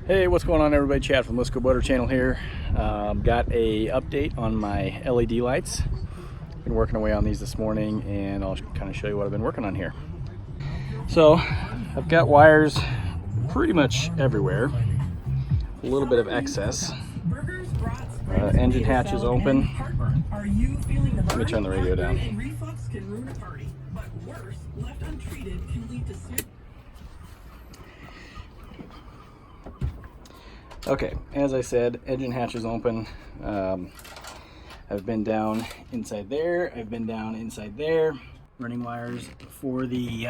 Hey, what's going on everybody? Chad from Lisco Boater channel here. Got a update on my LED lights. Been working away on these this morning and I'll kind of show you what I've been working on here. So I've got wires pretty much everywhere, a little bit of excess. Engine hatch is open. Let me turn the radio down. Okay, as I said, engine hatch is open. I've been down inside there. I've been down inside there. Running wires for the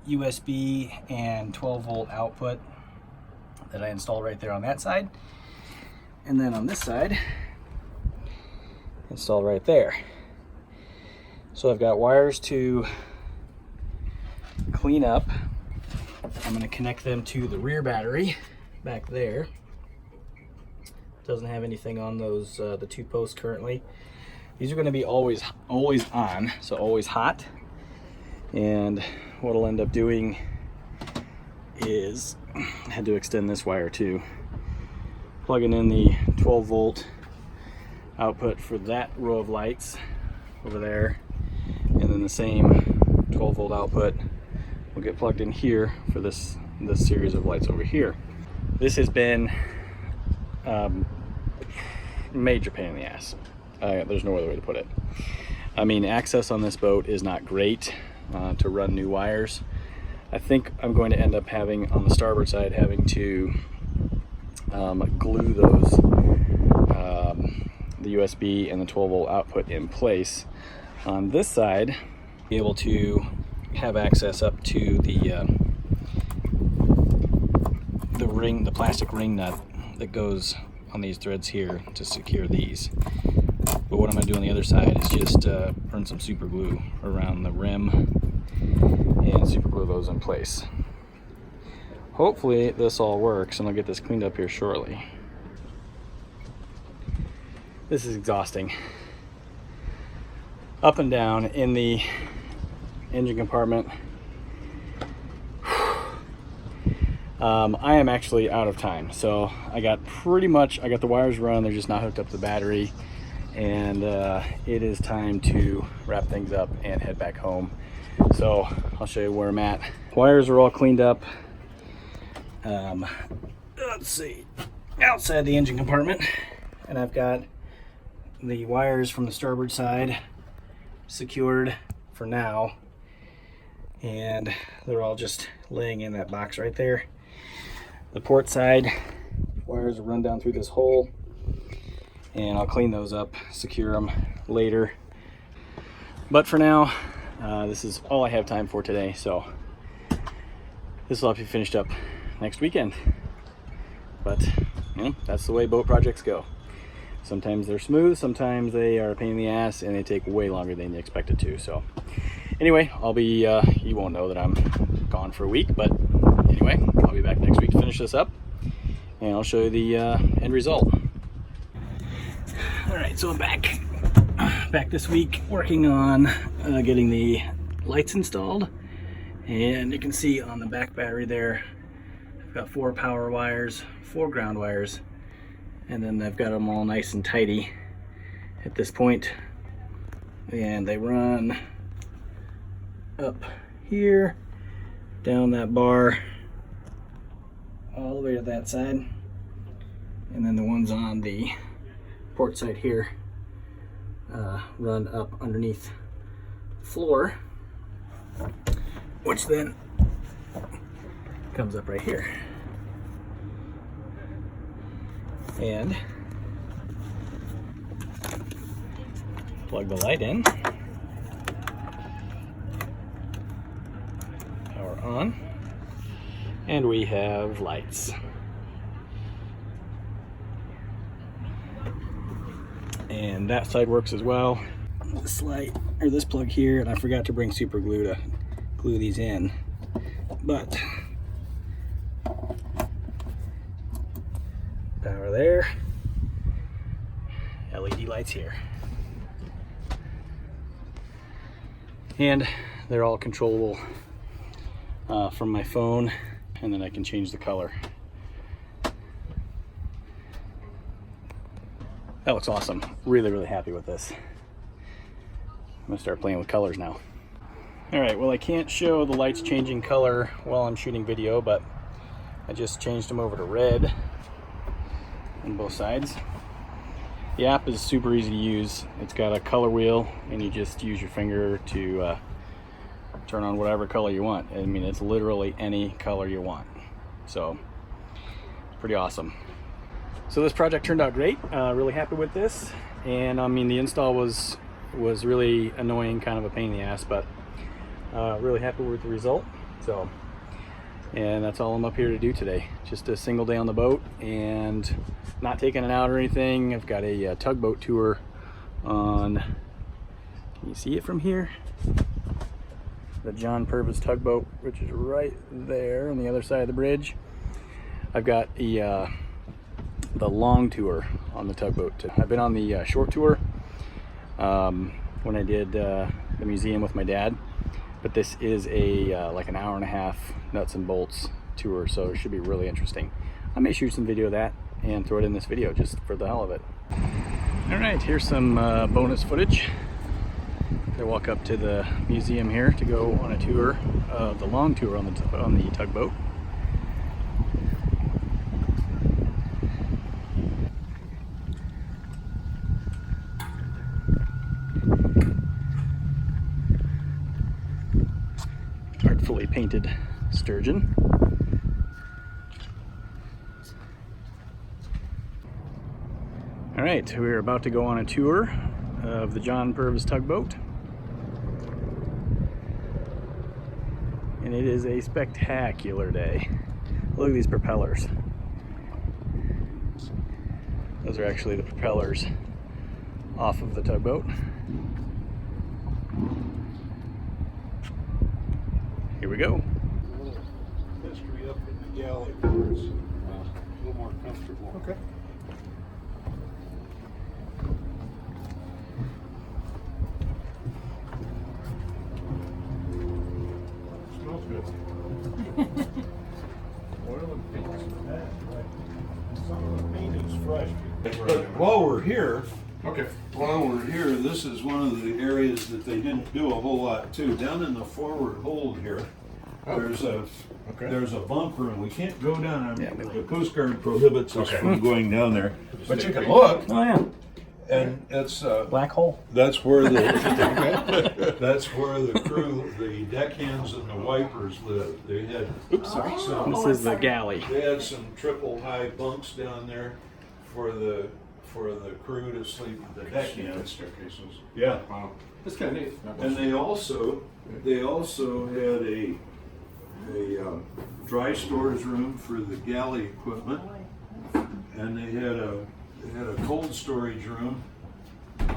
USB and 12 volt output that I installed right there on that side. And then on this side, installed right there. So I've got wires to clean up. I'm going to connect them to the rear battery back there. Doesn't have anything on those the two posts currently. These are going to be always on, so always hot. And what I'll end up doing is I had to extend this wire too, plugging in the 12 volt output for that row of lights over there, and then the same 12 volt output will get plugged in here for this series of lights over here. This has been major pain in the ass. There's no other way to put it. I mean, access on this boat is not great to run new wires. I think I'm going to end up having, on the starboard side, having to glue those, the USB and the 12 volt output in place. On this side, be able to have access up to the ring, the plastic ring nut that goes on these threads here to secure these. But what I'm going to do on the other side is just burn some super glue around the rim and super glue those in place. Hopefully this all works and I'll get this cleaned up here shortly. This is exhausting. Up and down in the engine compartment. I am actually out of time, so I got the wires run, they're just not hooked up to the battery, and it is time to wrap things up and head back home. So I'll show you where I'm at. Wires are all cleaned up. Let's see, outside the engine compartment, and I've got the wires from the starboard side secured for now, and they're all just laying in that box right there. The port side wires will run down through this hole, and I'll clean those up, secure them later. But for now, this is all I have time for today, so this will have to be finished up next weekend. But you know, that's the way boat projects go. Sometimes they're smooth, sometimes they are a pain in the ass, and they take way longer than you expected to. So anyway, I'll be you won't know that I'm gone for a week, but anyway, I'll be back next week to finish this up, and I'll show you the end result. All right, so I'm back this week working on getting the lights installed, and you can see on the back battery there, I've got 4 power wires, 4 ground wires, and then I've got them all nice and tidy at this point, and they run up here, down that bar, all the way to that side, and then the ones on the port side here run up underneath the floor, which then comes up right here. And plug the light in, power on, and we have lights. And that side works as well. This light, or this plug here, and I forgot to bring super glue to glue these in, but power there, LED lights here, and they're all controllable from my phone, and then I can change the color. That looks awesome. Really, really happy with this. I'm gonna start playing with colors now. All right, well, I can't show the lights changing color while I'm shooting video, but I just changed them over to red on both sides. The app is super easy to use. It's got a color wheel, and you just use your finger to turn on whatever color you want. I mean, it's literally any color you want. So, it's pretty awesome. So this project turned out great. Really happy with this. And I mean, the install was really annoying, kind of a pain in the ass, but really happy with the result. So, and that's all I'm up here to do today. Just a single day on the boat and not taking it out or anything. I've got a tugboat tour on, can you see it from here? The John Purves tugboat, which is right there on the other side of the bridge. I've got the long tour on the tugboat. I've been on the short tour when I did the museum with my dad, but this is a like an hour and a half nuts and bolts tour, so it should be really interesting. I may shoot some video of that and throw it in this video just for the hell of it. All right, here's some bonus footage. I walk up to the museum here to go on a tour, the long tour on the tugboat. Artfully painted sturgeon. All right, we're about to go on a tour of the John Purves tugboat. And it is a spectacular day. Look at these propellers. Those are actually the propellers off of the tugboat. Here we go. History up in the galley where it's a little more comfortable. Okay. Smells good. Oil and paint's bad, right? Some of the paint is fresh. But while we're here, this is one of the areas that they didn't do a whole lot to. Down in the forward hold here, there's a bumper, and we can't go down. The Coast Guard prohibits us from going down there. But you can look. Oh yeah. And it's Black hole. that's where the that's where the crew, the deckhands and the wipers live. They had This is the galley. they had some triple high bunks down there for the crew to sleep. The deckhands. Staircases. Yeah. Wow. That's kind of neat. And they also had a dry storage room for the galley equipment, and they had a cold storage room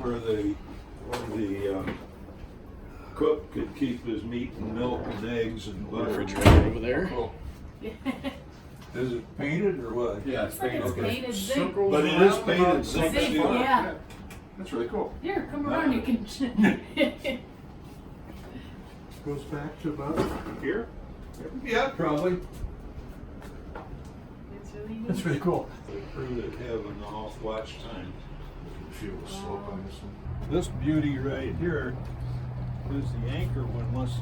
where the cook could keep his meat and milk and eggs and butter. Refrigerator over there. Cool. Is it painted or what? Yeah, it's painted. It's painted zinc. But it is painted zinc Zinc, steel. yeah. That's really cool. Here, come around, you can. Goes back to about here? Yeah, probably. It's really neat. That's really cool. The crew that have an off watch time. Feel the slope on this one. This beauty right here is the anchor windlass.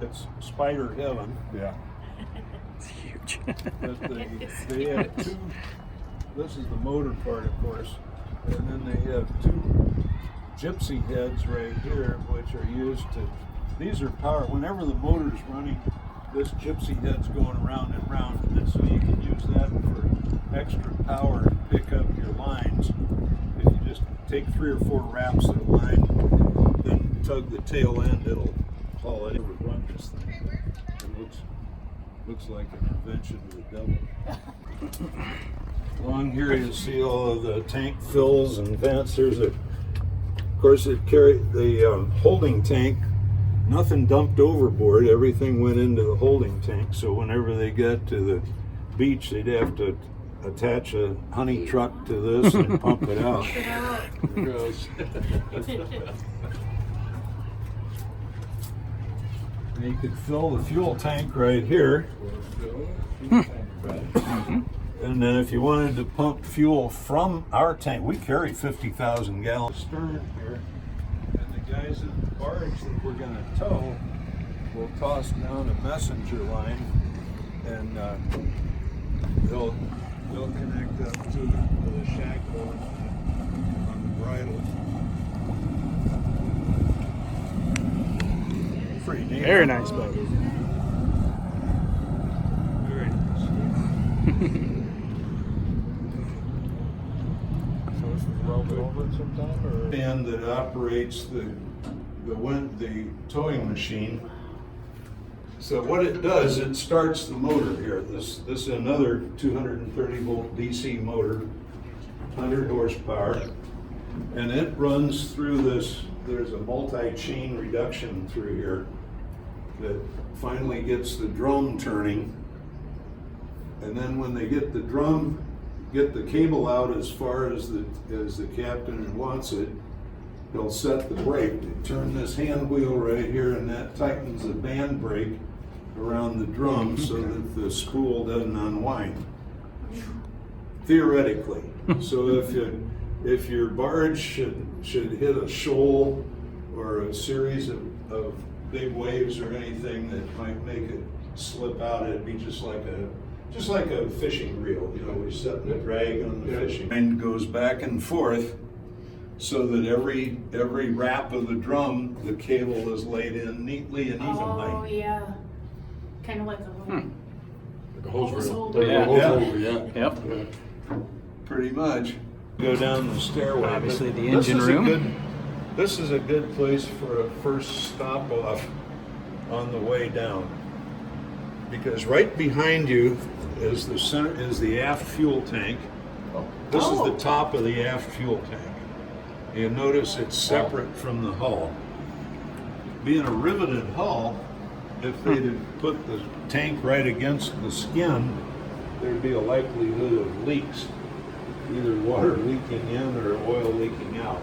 It's spider heaven. Yeah. It's huge. But they have two, this is the motor part, of course, and then they have two gypsy heads right here, which are used to, these are power, whenever the motor's running, this gypsy head's going around and round, and so you can use that for extra power to pick up your lines. If you just take 3 or 4 wraps of the line, then tug the tail end, it'll haul it. It would run this thing. It looks like an invention of the devil. Along here you see all of the tank fills and vents. There's of course it carried the holding tank. Nothing dumped overboard. Everything went into the holding tank. So whenever they got to the beach, they'd have to attach a honey truck to this and pump it out. There it goes. And you could fill the fuel tank right here. And And then if you wanted to pump fuel from our tank, we carry 50,000 gallons stern here. And the guys in the barge that we're going to tow will toss down a messenger line, and they'll connect up to the shackle on the bridle. Pretty neat. Very nice boat. Very nice. So this is welded over it sometime, or? Band that operates the towing machine. So what it does, it starts the motor here. This is another 230 volt DC motor, 100 horsepower, and it runs through this. There's a multi-chain reduction through here that finally gets the drum turning. And then when they get the cable out as far as the captain wants it, they'll set the brake. They turn this hand wheel right here, and that tightens the band brake around the drum so that the spool doesn't unwind. Theoretically. So if your barge should hit a shoal or a series of big waves or anything that might make it slip out, it'd be just like a fishing reel. You know, we set the drag on the fishing line, goes back and forth, so that every wrap of the drum, the cable is laid in neatly and evenly. Oh, yeah. Kind of like a little. Like a hose Hose reel. holder. Like a hose Yeah. holder, yeah. Yep. Yeah. Pretty much. Go down the stairway. Obviously But the engine room. This is a good place for a first stop off on the way down, because right behind you is the aft fuel tank. This is the top of the aft fuel tank. You notice it's separate from the hull. Being a riveted hull, if they'd have put the tank right against the skin, there'd be a likelihood of leaks, either water leaking in or oil leaking out.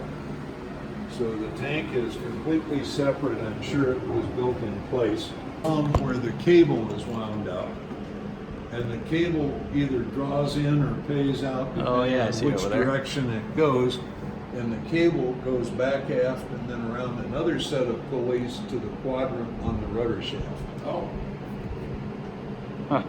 So the tank is completely separate. I'm sure it was built in place where the cable is wound up. And the cable either draws in or pays out depending on which direction it goes. And the cable goes back aft and then around another set of pulleys to the quadrant on the rudder shaft. Oh. Huh.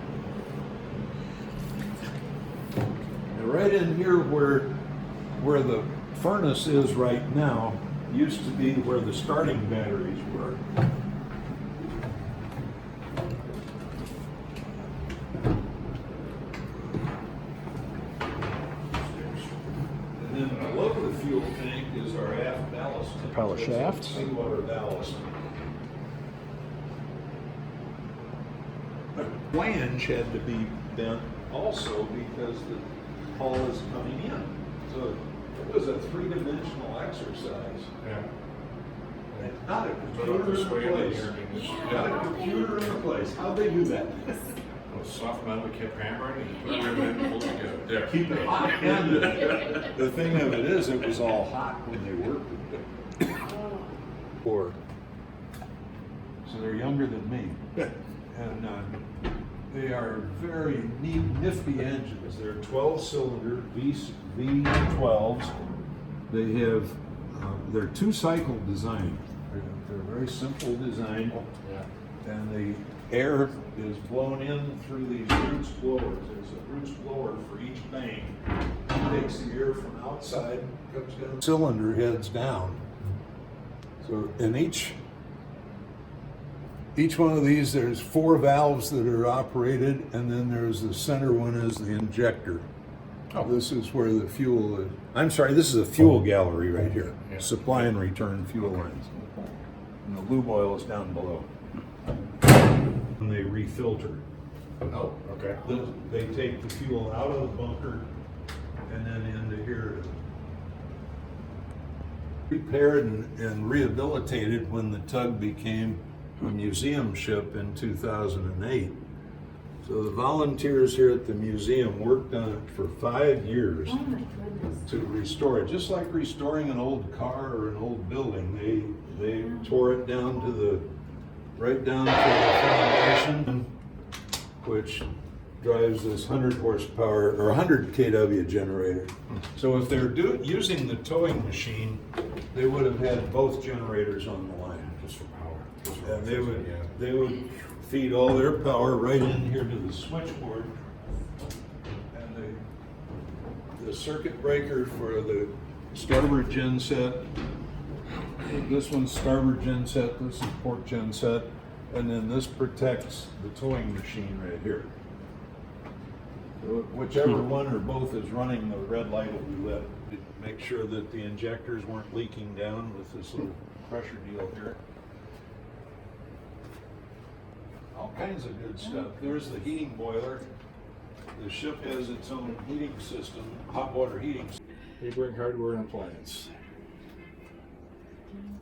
And right in here where the furnace is right now used to be where the starting batteries were. And then below the fuel tank is our aft ballast tank. Propeller shaft. Seawater ballast. The flange had to be bent also because the hull is coming in. So it was a three-dimensional exercise. Yeah. Not a Put up computer this in way a in place. here, and just- Not a computer in a place. How'd they do that? Well, soft metal, we kept hammering and put it in and pulled it together. There. Keep it hot. And the thing of it is, it was all hot when they worked it. Or, so they're younger than me. And they are very neat, nifty engines. They're 12-cylinder V12s. They have, they're two-cycle design. They're very simple design. Yeah. And the air is blown in through these Roots blowers. There's a Roots blower for each bank. It takes the air from outside, comes down. Cylinder heads down. So in each one of these, there's 4 valves that are operated, and then there's the center one is the injector. Oh. This is where the fuel is. I'm sorry, this is a fuel gallery right here. Yeah. Supply and return fuel lines. And the lube oil is down below. And they refilter. Oh, okay. They take the fuel out of the bunker and then into here. Repaired and rehabilitated when the tug became a museum ship in 2008. So the volunteers here at the museum worked on it for 5 years Oh my goodness. to restore it. Just like restoring an old car or an old building, they tore it down to right down to the foundation, which drives this 100 horsepower or 100 kW generator. So if they're using the towing machine, they would have had both generators on the line. Just for power. And they would feed all their power right in here to the switchboard. And the circuit breaker for the starboard gen set, this one's starboard gen set, this is port gen set, and then this protects the towing machine right here. Whichever one or both is running, the red light will be lit. Make sure that the injectors weren't leaking down with this little pressure deal here. All kinds of good stuff. There's the heating boiler. The ship has its own heating system, hot water heating system. Hebring hardware and appliance.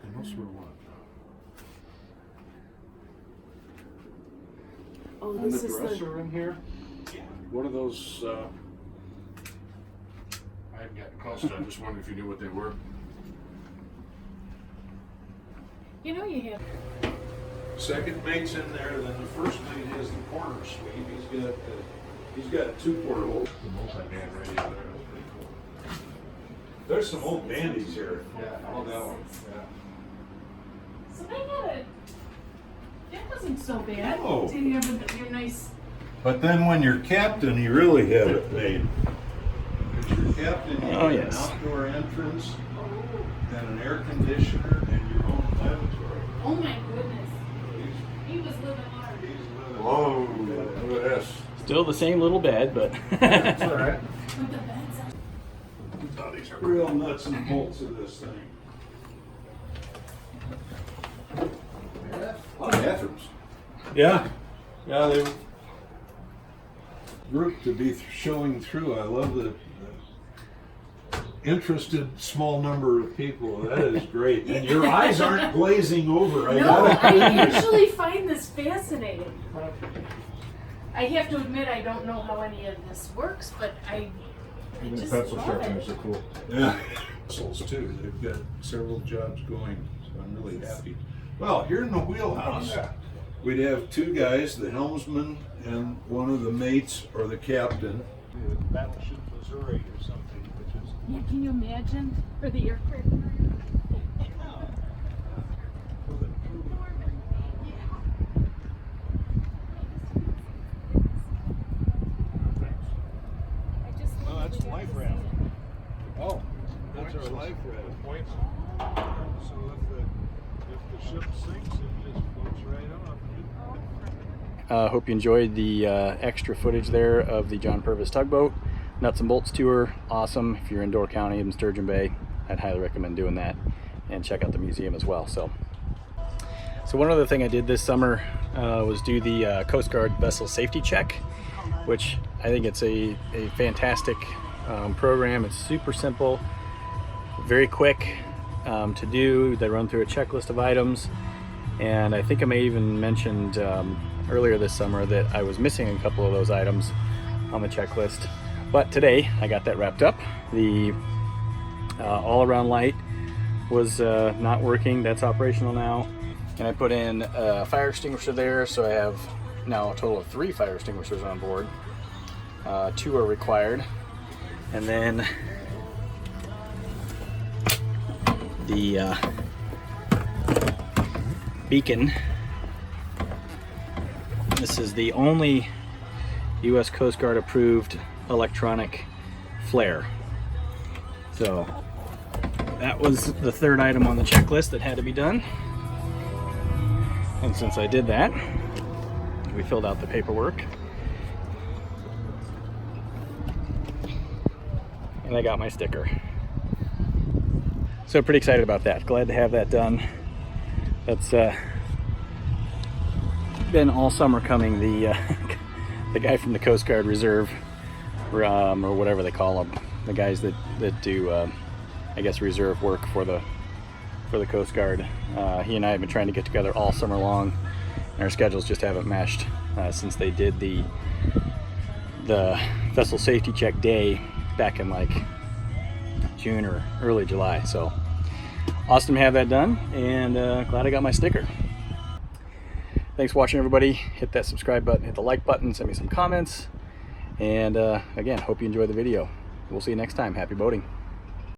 And most were what? Oh, And this the is dresser in here? What are those, I hadn't gotten close to it, I just wondered if you knew what they were. you know, you have. Second mate's in there, then the first mate has the corner suite. He's got two portables. The multi-band radio there, that's pretty cool. There's some old dandies here. Yeah, all that one, yeah. So they had it. That wasn't so bad. No. Did you have your nice? But then when you're captain, you really have it made. Because you're captain, you Oh, have yes. an outdoor entrance, and an air conditioner, and your own lavatory. Oh my goodness. He's He was living large. living. Whoa, look at this. Still the same little bed, but That's all right. With the beds up. Oh, these are Real nuts and bolts of this thing. a lot of bathrooms. Yeah, they group to be showing through. I love the interested small number of people. That is great. And your eyes aren't glazing over. No, I actually find this fascinating. I have to admit, I don't know how any of this works, but I Even the just pencil love sharpeners it. are cool. Yeah, souls too. They've got several jobs going, so I'm really happy. Well, here in the wheelhouse, we'd have two guys, the helmsman and one of the mates or the captain. Battleship Missouri or something, which is Yeah, can you imagine for the aircraft? Oh, that's life raft. Oh, that's our life raft. Points. So if the ship sinks, it just floats right off. hope you enjoyed the extra footage there of the John Purves tugboat. Nuts and bolts tour, awesome. If you're in Door County in Sturgeon Bay, I'd highly recommend doing that, and check out the museum as well. So one other thing I did this summer was do the Coast Guard vessel safety check, which I think it's a fantastic program. It's super simple, very quick to do. They run through a checklist of items, and I think I may even mentioned earlier this summer that I was missing a couple of those items on the checklist. But today I got that wrapped up. The all-around light was not working. That's operational now. And I put in a fire extinguisher there, so I have now a total of 3 fire extinguishers on board. 2 are required. And then the beacon. This is the only U.S. Coast Guard approved electronic flare. So that was the 3rd item on the checklist that had to be done. And since I did that, we filled out the paperwork. And I got my sticker. So pretty excited about that. Glad to have that done. That's been all summer coming. The the guy from the Coast Guard Reserve, or whatever they call them, the guys that do I guess reserve work for the Coast Guard. He and I have been trying to get together all summer long, and our schedules just haven't meshed since they did the vessel safety check day back in like June or early July. So awesome to have that done, and glad I got my sticker. Thanks for watching, everybody. Hit that subscribe button, hit the like button, send me some comments, And again, hope you enjoy the video. We'll see you next time. Happy boating.